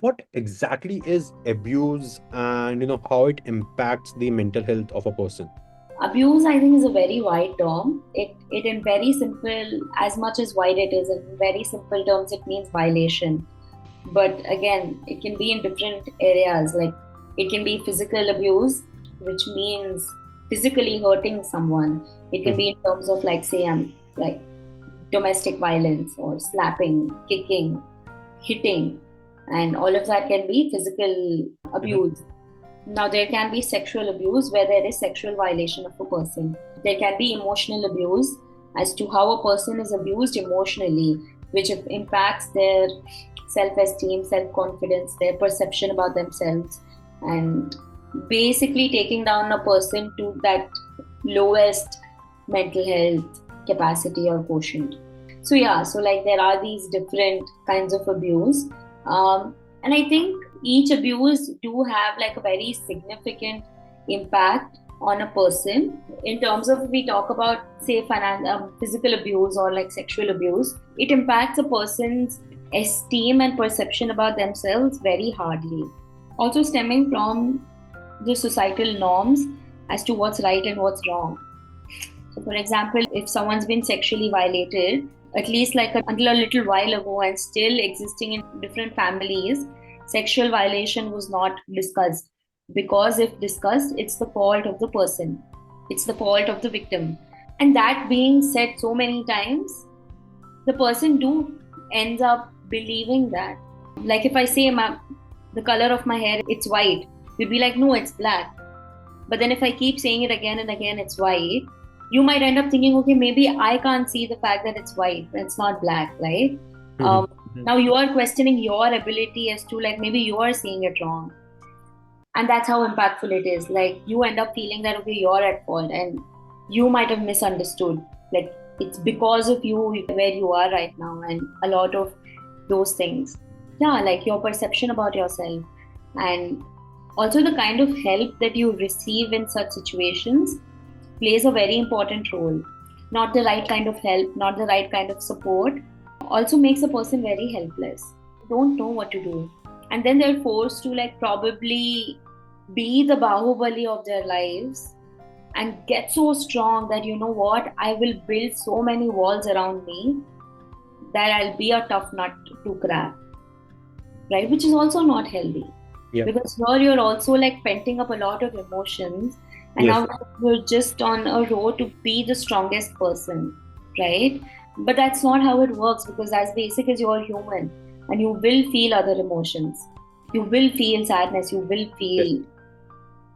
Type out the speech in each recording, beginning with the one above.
What exactly is abuse and how it impacts the mental health of a person? Abuse, I think, is a very wide term. It in very simple, as much as wide it is, in very simple terms, it means violation. But again, it can be in different areas. Like it can be physical abuse, which means physically hurting someone. It can be Mhm. in terms of like say, like domestic violence or slapping, kicking, hitting, and all of that can be physical Mhm. abuse. Now, there can be sexual abuse where there is sexual violation of a person. There can be emotional abuse as to how a person is abused emotionally, which impacts their self esteem, self confidence, their perception about themselves, and basically taking down a person to that lowest mental health capacity or quotient. So, yeah, so like there are these different kinds of abuse. And I think each abuse do have like a very significant impact on a person in terms of if we talk about say physical abuse or like sexual abuse, it impacts a person's esteem and perception about themselves very hardly, also stemming from the societal norms as to what's right and what's wrong. So for example, if someone's been sexually violated, at least like until a little while ago and still existing in different families, sexual violation was not discussed. Because if discussed, it's the fault of the person, it's the fault of the victim. And that being said so many times, the person do ends up believing that. Like if I say the color of my hair, it's white, you'd be like, no, it's black. But then if I keep saying it again and again, it's white, you might end up thinking, okay, maybe I can't see the fact that it's white, it's not black, right? Mhm. Um, Mhm. Now you are questioning your ability as to like maybe you are seeing it wrong. And that's how impactful it is. Like you end up feeling that, okay, you're at fault and you might have misunderstood. Like it's because of you where you are right now and a lot of those things. Yeah, like your perception about yourself and also the kind of help that you receive in such situations plays a very important role. Not the right kind of help, not the right kind of support, also makes a person very helpless. Don't know what to do. And then they're forced to like probably be the Bahubali of their lives and get so strong that you know what, I will build so many walls around me that I'll be a tough nut to crack, right? Which is also not healthy Yeah. because here you're also like penting up a lot of emotions, and Yes. now you're just on a road to be the strongest person, right? But that's not how it works because as basic as you're human and you will feel other emotions, you will feel sadness, you will Yes. feel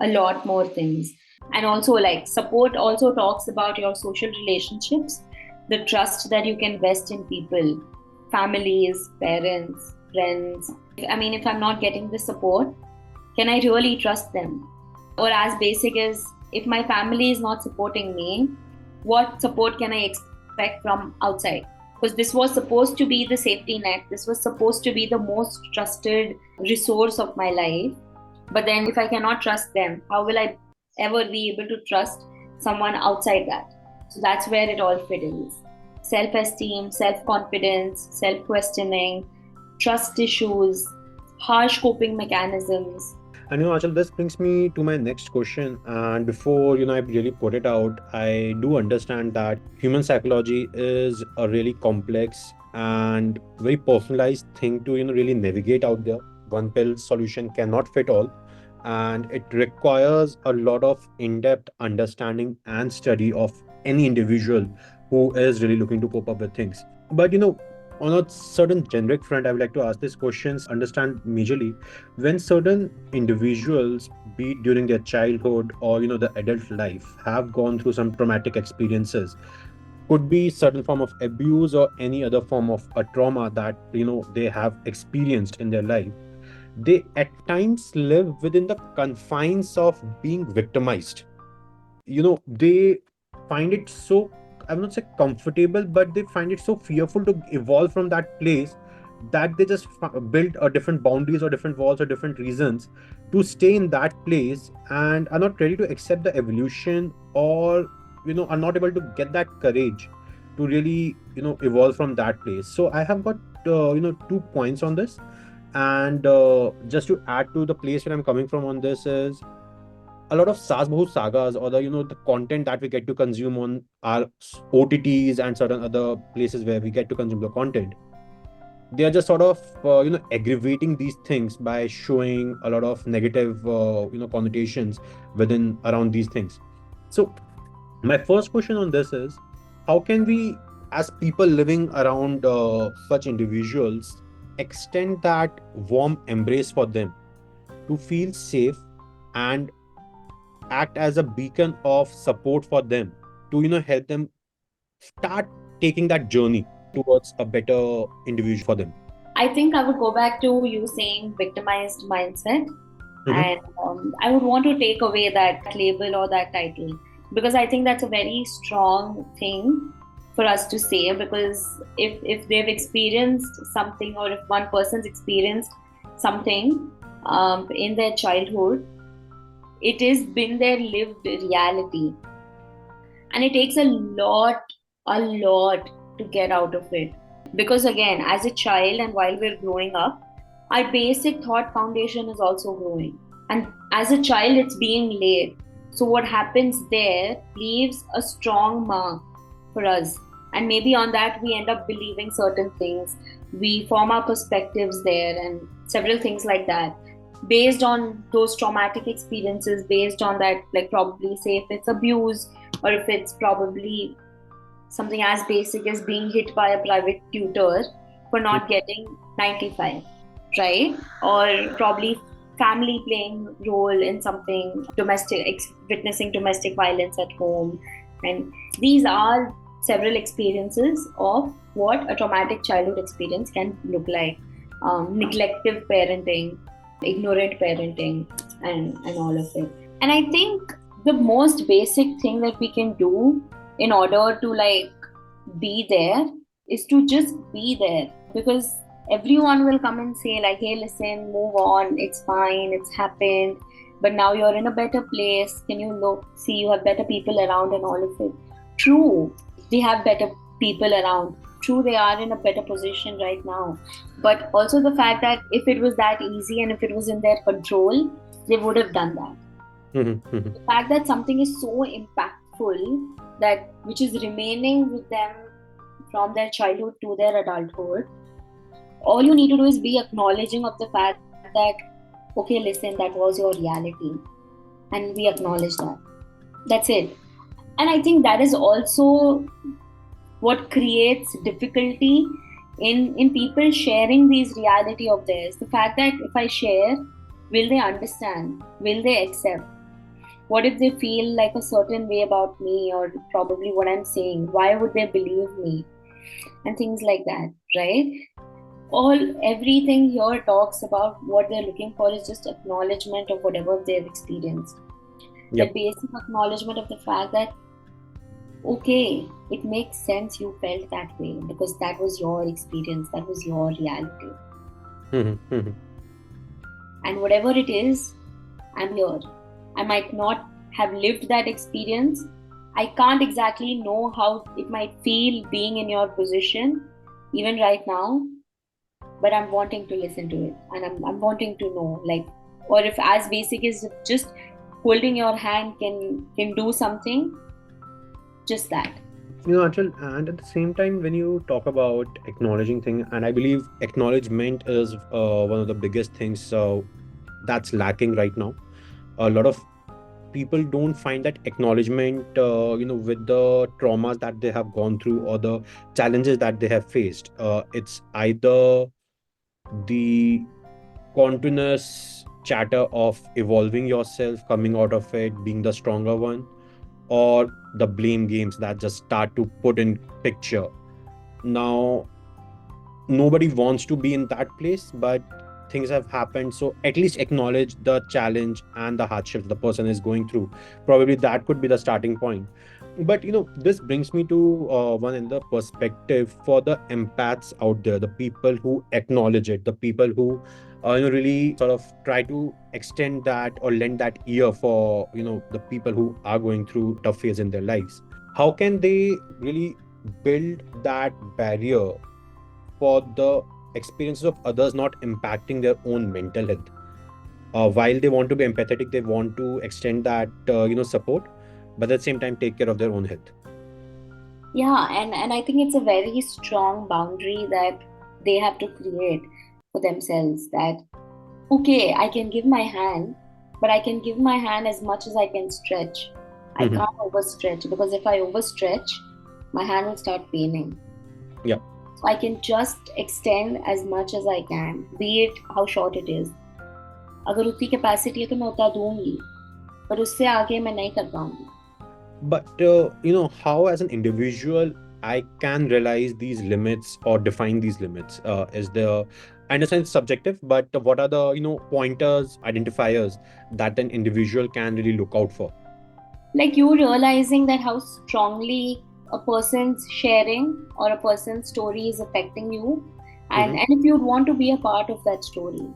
a lot more things. And also like support also talks about your social relationships, the trust that you can invest in people, families, parents, friends. I mean, if I'm not getting the support, can I really trust them? Or as basic as if my family is not supporting me, what support can I expect from outside? Because this was supposed to be the safety net, this was supposed to be the most trusted resource of my life. But then if I cannot trust them, how will I ever be able to trust someone outside that? So that's where it all fiddles. Self esteem, self confidence, self questioning, trust issues, harsh coping mechanisms. And Achal, this brings me to my next question. And before I really put it out, I do understand that human psychology is a really complex and very personalized thing to really navigate out there. One pill solution cannot fit all, and it requires a lot of in-depth understanding and study of any individual who is really looking to cope up with things. But on a certain generic front, I would like to ask these questions, understand majorly when certain individuals, be it during their childhood or the adult life, have gone through some traumatic experiences, could be certain form of abuse or any other form of a trauma that they have experienced in their life, they at times live within the confines of being victimized. They find it so, I will not say comfortable, but they find it so fearful to evolve from that place that they just build a different boundaries or different walls or different reasons to stay in that place, and are not ready to accept the evolution, or are not able to get that courage to really evolve from that place. So I have got 2 points on this. And just to add to the place where I'm coming from on this is a lot of Saas Bahu sagas, or the content that we get to consume on our OTTs and certain other places where we get to consume the content. They are just sort of aggravating these things by showing a lot of negative connotations within around these things. So my first question on this is, how can we, as people living around such individuals, extend that warm embrace for them to feel safe and act as a beacon of support for them, to help them start taking that journey towards a better individual for them? I think I would go back to you saying victimized mindset, Mm-hmm. and I would want to take away that label or that title, because I think that's a very strong thing for us to say. Because if they've experienced something, or if one person's experienced something in their childhood, it has been their lived reality, and it takes a lot to get out of it. Because again, as a child and while we're growing up, our basic thought foundation is also growing, and as a child it's being laid. So what happens there leaves a strong mark for us, and maybe on that we end up believing certain things. We form our perspectives there, and several things like that, based on those traumatic experiences, based on that, like probably say if it's abuse, or if it's probably something as basic as being hit by a private tutor for not getting 95, right? Or probably family playing role in something, witnessing domestic violence at home. And these are several experiences of what a traumatic childhood experience can look like. Neglective parenting, ignorant parenting, and all of it. And I think the most basic thing that we can do in order to like be there is to just be there. Because everyone will come and say like, hey, listen, move on, it's fine, it's happened, but now you're in a better place, can you look, see, you have better people around and all of it. True, they have better people around. True, they are in a better position right now. But also the fact that if it was that easy and if it was in their control, they would have done that. Mm-hmm. The fact that something is so impactful, that which is remaining with them from their childhood to their adulthood, all you need to do is be acknowledging of the fact that, okay, listen, that was your reality, and we acknowledge that. That's it. And I think that is also what creates difficulty in people sharing these reality of theirs. The fact that if I share, will they understand, will they accept? What if they feel like a certain way about me, or probably what I'm saying? Why would they believe me? And things like that, right? Everything here talks about what they're looking for is just acknowledgement of whatever they've experienced. That Yep. basic acknowledgement of the fact that, okay, it makes sense you felt that way because that was your experience, that was your reality. Mm-hmm. Mm-hmm. And whatever it is, I'm here. I might not have lived that experience. I can't exactly know how it might feel being in your position, even right now, but I'm wanting to listen to it, and I'm wanting to know, like, or if as basic as just holding your hand can do something, just that. Anchal, and at the same time, when you talk about acknowledging things, and I believe acknowledgement is one of the biggest things that's lacking right now. A lot of people don't find that acknowledgement, with the traumas that they have gone through or the challenges that they have faced. It's either the continuous chatter of evolving yourself, coming out of it, being the stronger one, or the blame games that just start to put in picture. Now, nobody wants to be in that place, but things have happened. So at least acknowledge the challenge and the hardship the person is going through. Probably that could be the starting point. But this brings me to one in the perspective for the empaths out there, the people who acknowledge it, the people who really sort of try to extend that or lend that ear for the people who are going through tough phase in their lives. How can they really build that barrier for the experiences of others not impacting their own mental health. While they want to be empathetic, they want to extend that support, but at the same time take care of their own health. Yeah, and I think it's a very strong boundary that they have to create for themselves that, okay, I can give my hand, but I can give my hand as much as I can stretch. I Mhm. can't overstretch because if I overstretch, my hand will start paining. Yeah. So I can just extend as much as I can, be it how short it is. अगर उतनी capacity है तो मैं उतना दूंगी, पर उससे आगे मैं नहीं कर पाऊंगी. But how as an individual I can realize these limits or define these limits? Is there, I understand it's subjective, but what are the pointers, identifiers that an individual can really look out for? Like you realizing that how strongly a person's sharing or a person's story is affecting you, Hmm. and if you'd want to be a part of that story,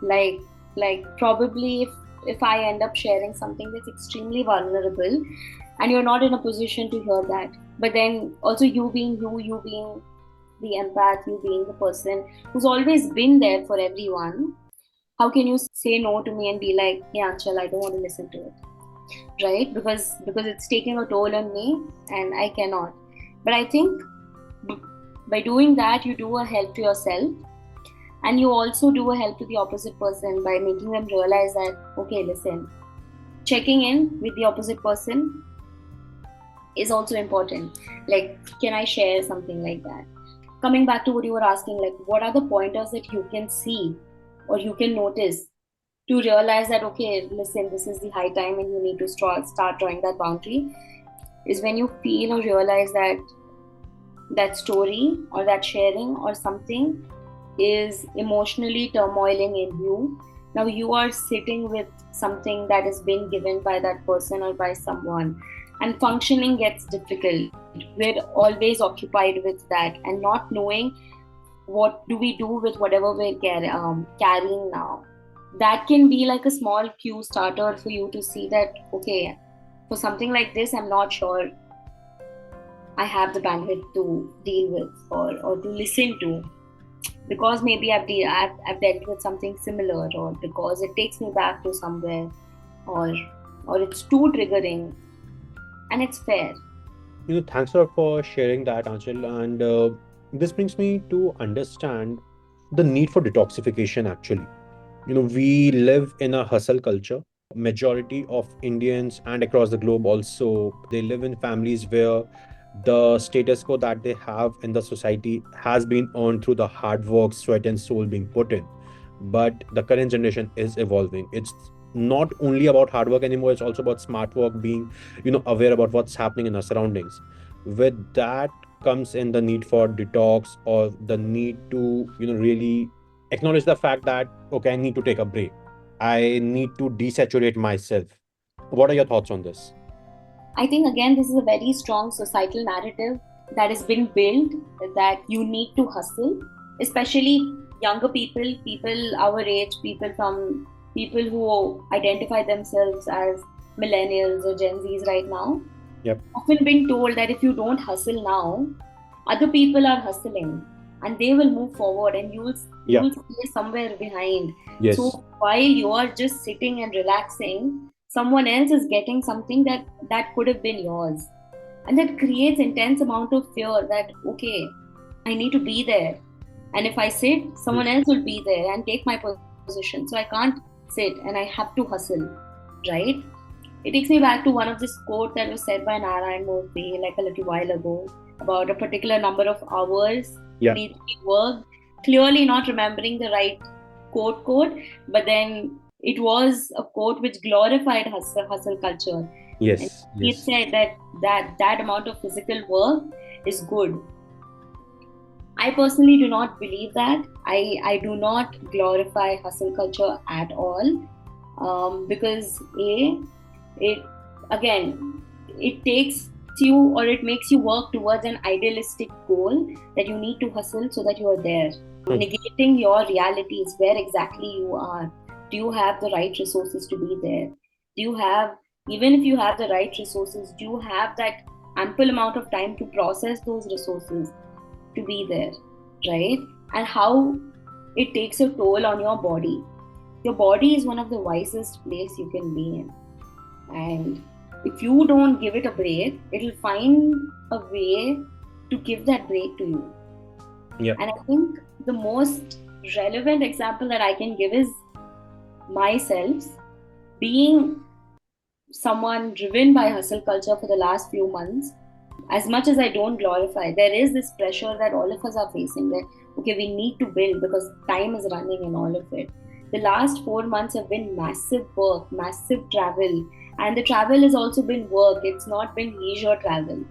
like probably if I end up sharing something that's extremely vulnerable and you're not in a position to hear that, but then also you being you being the empath, you being the person who's always been there for everyone, how can you say no to me and be like, hey Anchal, I don't want to listen to it, right? Because it's taking a toll on me and I cannot. But I think by doing that, you do a help to yourself, and you also do a help to the opposite person by making them realize that, okay, listen, checking in with the opposite person is also important. Like, can I share something like that? Coming back to what you were asking, like, what are the pointers that you can see or you can notice to realize that, okay, listen, this is the high time and you need to start drawing that boundary, is when you feel or realize that that story or that sharing or something is emotionally turmoiling in you. Now you are sitting with something that has been given by that person or by someone, and functioning gets difficult. We're always occupied with that and not knowing what do we do with whatever we're carrying now. That can be like a small cue starter for you to see that, okay, for something like this, I'm not sure I have the bandwidth to deal with or to listen to, because maybe I've dealt with something similar, or because it takes me back to somewhere, or or it's too triggering, and it's fair. Thanks a lot for sharing that, Anchal. And this brings me to understand the need for detoxification actually. We live in a hustle culture. Majority of Indians and across the globe also, they live in families where the status quo that they have in the society has been earned through the hard work, sweat, and soul being put in. But the current generation is evolving. It's not only about hard work anymore, it's also about smart work, being aware about what's happening in our surroundings. With that comes in the need for detox, or the need to really acknowledge the fact that, okay, I need to take a break, I need to desaturate myself. What are your thoughts on this? I think again, this is a very strong societal narrative that has been built, that you need to hustle, especially younger people, people our age, people who identify themselves as millennials or Gen Zs right now, Yep. often been told that if you don't hustle now, other people are hustling and they will move forward and you Yeah. will stay somewhere behind. So Yes. while you are just sitting and relaxing, someone else is getting something that could have been yours, and that creates intense amount of fear that, okay, I need to be there, and if I sit, someone else will be there and take my position, so I can't sit and I have to hustle, right? It takes me back to one of this quote that was said by Narayan Murthy like a little while ago about a particular number of hours Yeah. need to be worked. Clearly not remembering the right quote, but then it was a quote which glorified hustle culture. And Yes. it Yes. said that amount of physical work is good. I personally do not believe that. I do not glorify hustle culture at all, because it again, it takes you or it makes you work towards an idealistic goal that you need to hustle so that you are there. Hmm. Negating your realities, where exactly you are. Do you have the right resources to be there? Do you have, even if you have the right resources, do you have that ample amount of time to process those resources to be there, right? and how it takes a toll on your body. Your body is one of the wisest place you can be in. And if you don't give it a break, it'll find a way to give that break to you. Yeah. And I think the most relevant example that I can give is myself being someone driven by hustle culture for the last few months. As much as I don't glorify, there is this pressure that all of us are facing that, okay, we need to build because time is running and all of it. The last 4 months have been massive work, massive travel, and the travel has also been work. It's not been leisure travel.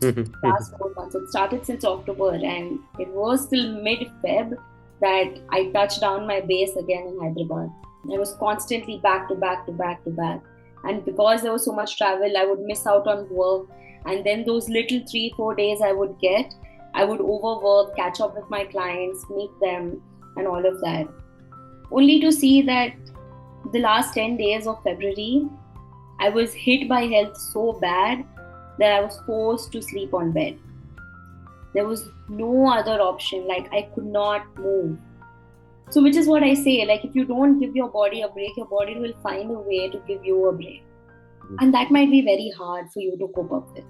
Last 4 months, it started since October, and it was till mid Feb that I touched down my base again in Hyderabad. I was constantly back to back to back to back. And because there was so much travel, I would miss out on work. And then those little 3, 4 days I would get, I would overwork, catch up with my clients, meet them, and all of that. Only to see that the last 10 days of February, I was hit by health so bad that I was forced to sleep on bed. There was no other option. Like, I could not move. So, which is what I say, like, if you don't give your body a break, your body will find a way to give you a break. And that might be very hard for you to cope up with.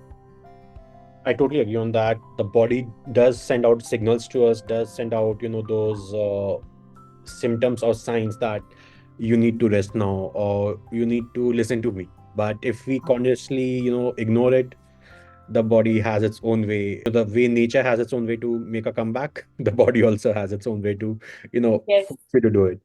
I totally agree on that. The body does send out signals to us, does send out, those symptoms or signs that you need to rest now or you need to listen to me. But if we consciously, ignore it, the body has its own way. The way nature has its own way to make a comeback, the body also has its own way to, Yes. to do it.